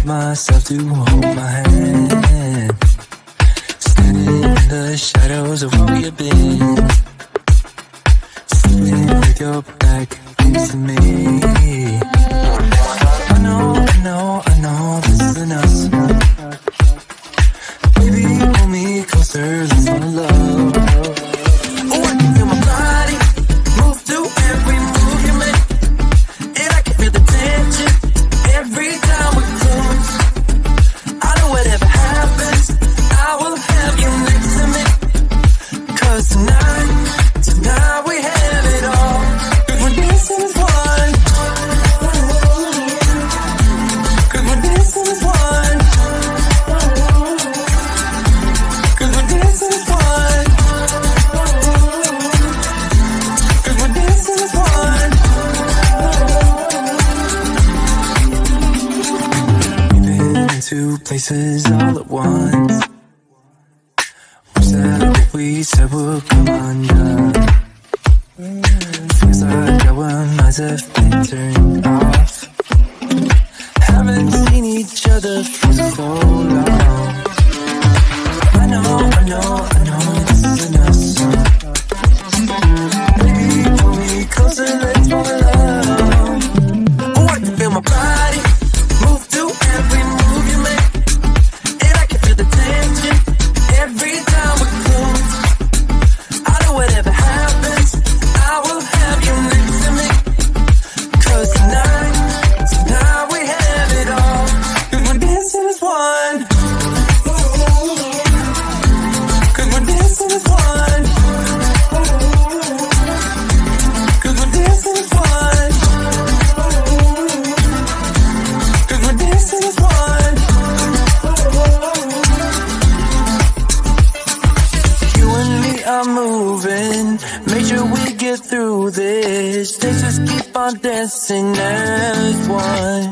get myself to hold my hand. Standing in the shadows of where we've been. Sitting with your back against me. I know this isn't us. Baby, pull me closer, let's fall in love. Oh, I can feel my body move to every move you make. And I can feel the tension every time we close. I know whatever happens, I will have you next to me. 'Cause tonight we have it all. 'Cause we're dancing as one. 'Cause we're dancing as one. 'Cause we're dancing as one. 'Cause we're dancing as one. We've been in two places all at once. What we said would come undone. Feels like our minds have been turned off. Haven't seen each other for so long. I know this isn't us. Baby, pull me closer, let's fall in love. Oh, I can feel my body move to every move you make. And I can feel the tension every time we close. I know whatever happens, I will have you next to me. 'Cause tonight we have it all. 'Cause we're dancing as one. 'Cause we're dancing as one. 'Cause we're dancing as one. 'Cause we're dancing as one. You and me are moving, make sure we get through this. Let's just keep on dancing as one.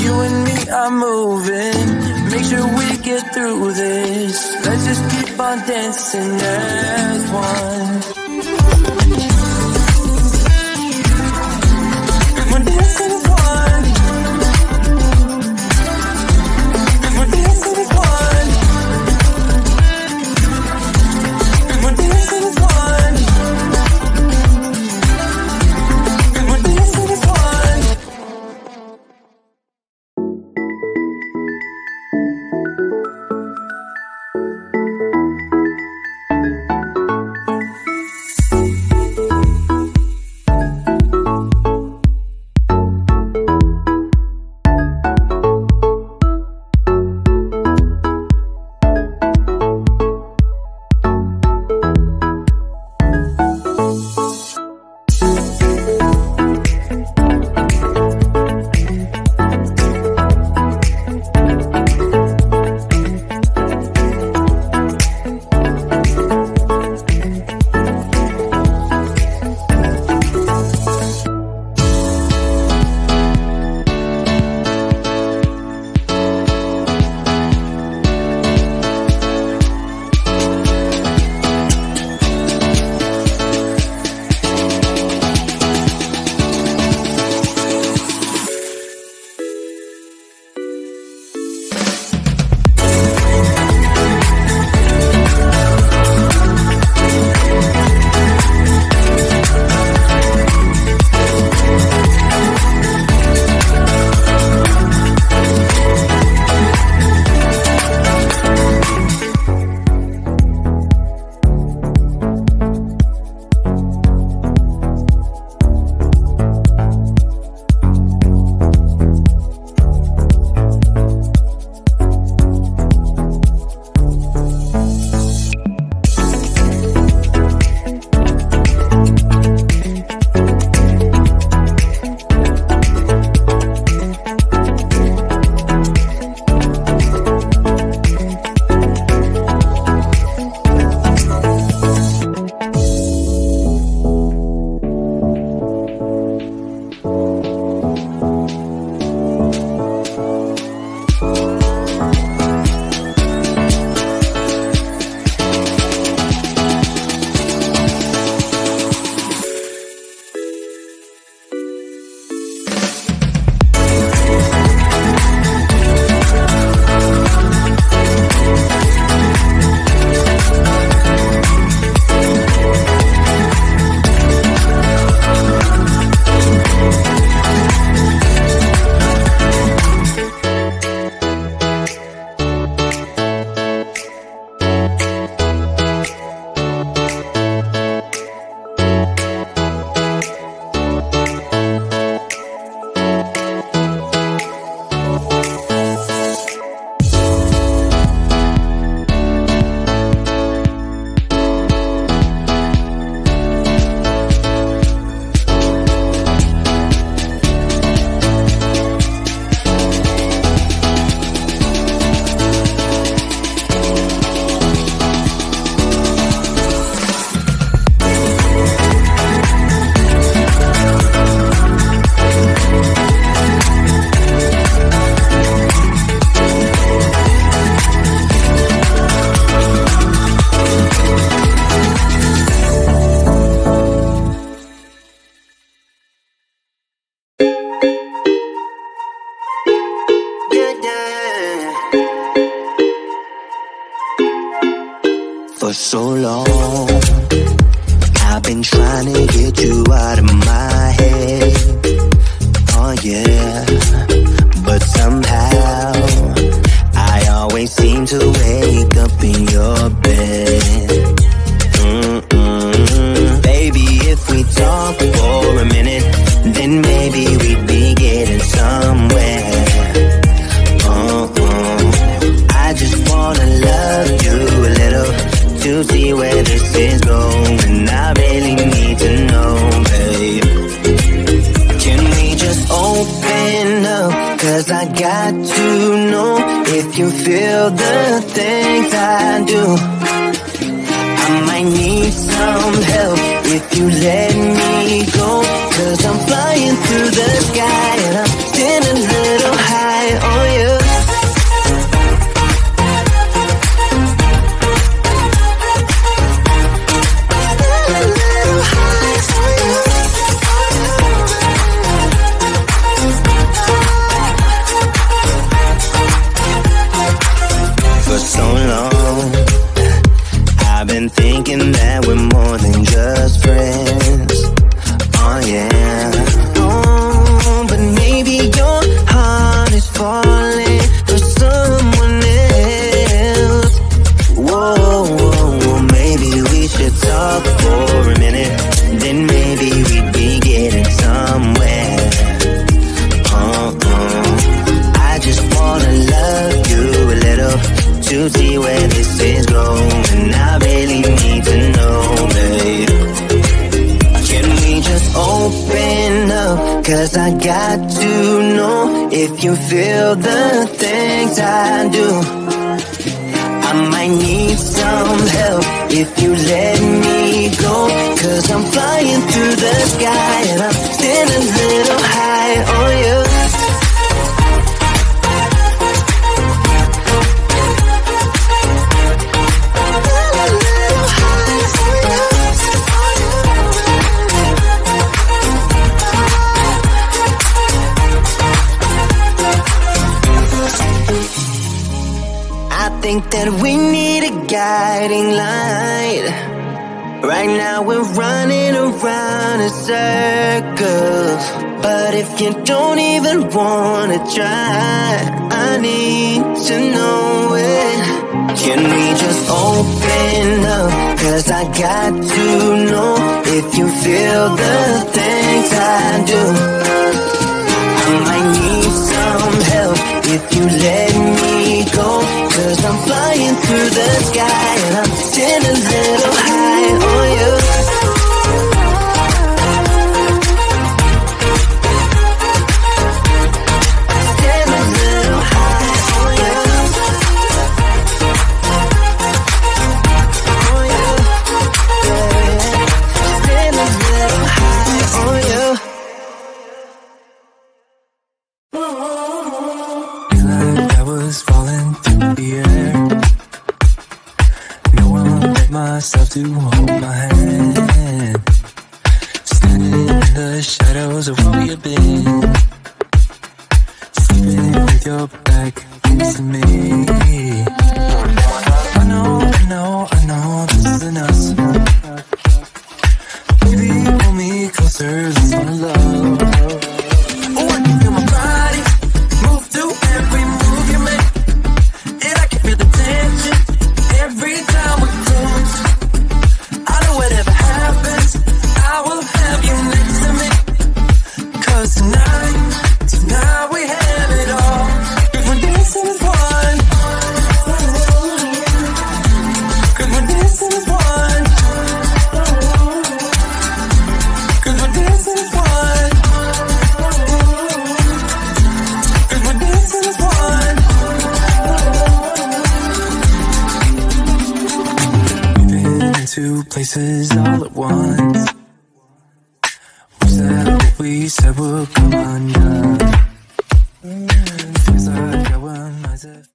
You and me are moving, make sure we get through this. Let's just keep on dancing as one. 'Cause we're dancing as one. 'Cause we're dancing as one. 'Cause we're dancing as one. 'Cause we're dancing as one. For so long, I've been trying to get you out of my head. Oh yeah, but somehow I always seem to wake up in your bed. Baby, if we talk for a minute, then maybe we'd be getting somewhere. I just wanna love you a little to see where this is going. I really need to know, babe. Can we just open up? 'Cause I got to know if you feel the things I do. I might need some help if you let me go. 'Cause I'm flying through the sky and I'm still a little high on you. For so long, I've been thinking that we're more than just friends. Oh yeah. Oh, but maybe your heart is falling for someone else. Whoa, whoa, whoa, maybe we should talk for a minute. Then maybe we'd be getting somewhere. I just wanna love you a little to see where this is going. I really need to know, babe. Can we just open up? 'Cause I got to know if you feel the things I do. I might need some help if you let me go. 'Cause I'm flying through the sky and I'm still a little high on you. I think that we need a guiding light. Right now we're running around in circles. But if you don't even wanna try, I need to know it. Can we just open up? 'Cause I got to know if you feel the things I do. I might need some help if you let me go. 'Cause I'm flying through the sky and I'm still a little high on you. Still a little high on you. On you. Yeah. Still a little high on you. Like I was falling through the air. No one let myself to hold my hand. Standing in the shadows of where you've been. Sleeping with your back against me. I know this isn't us. Baby, pull me closer, let's fall in love. Oh, I can feel my body move through every move you make. And I can feel the tension every time we close. I know whatever happens, I will have you next to me. 'Cause tonight we have it all. If we're dancing as one. 'Cause we're dancing as one. 'Cause we're dancing as one. 'Cause we're dancing as one. We've been in two places all at once. Was that what we said would come undone? Feels like our minds have